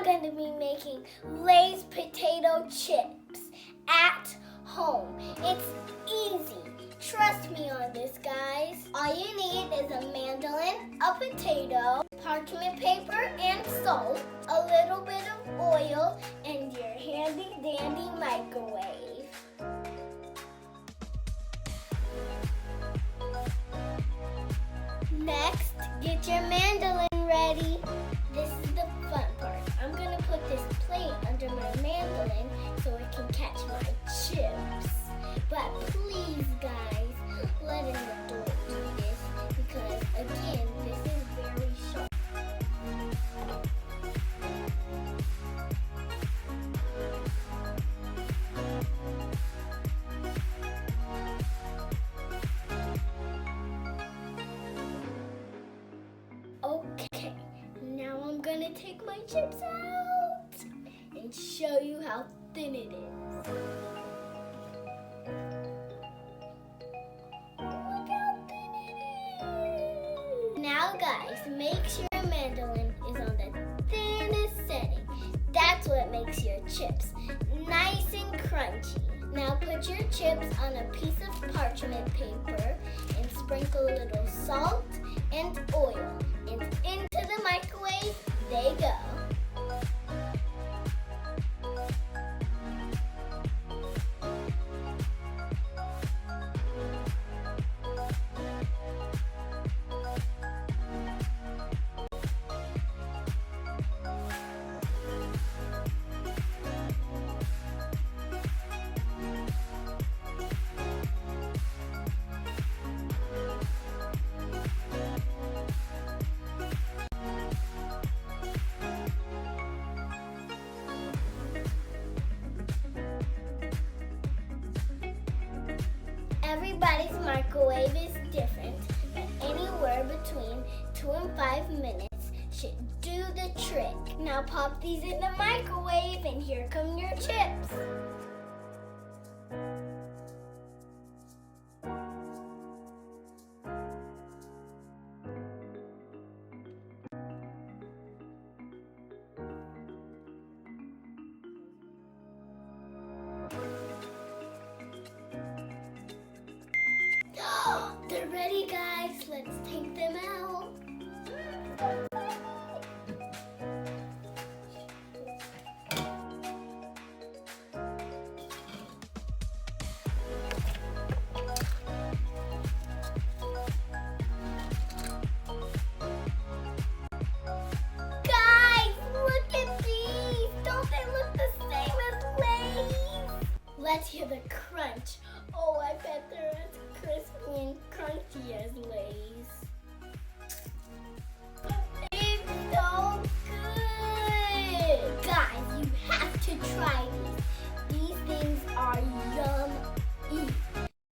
going to be making Lay's potato chips at home. It's easy. Trust me on this, guys. All you need is a mandolin, a potato, parchment paper and salt, a little bit of oil, and your handy dandy microwave. Next, get your mandolin ready. This is the fun part. I'm going to put this plate under my mandolin so it can catch my chips. But please, guys, let an adult do this because, again, this is very sharp. Okay, now I'm gonna take my chips out and show you how thin it is. Look how thin it is. Now guys, make sure your mandolin is on the thinnest setting. That's what makes your chips nice and crunchy. Now put your chips on a piece of parchment paper and sprinkle a little salt and oil. And into the microwave they go. Everybody's microwave is different, but anywhere between 2 and 5 minutes should do the trick. Now pop these in the microwave and here come your chips. They're ready, guys. Let's take them out. Guys, look at these. Don't they look the same as Lay's? Let's hear the crunch. Oh, I bet they're as crispy and crunchy as Lay's.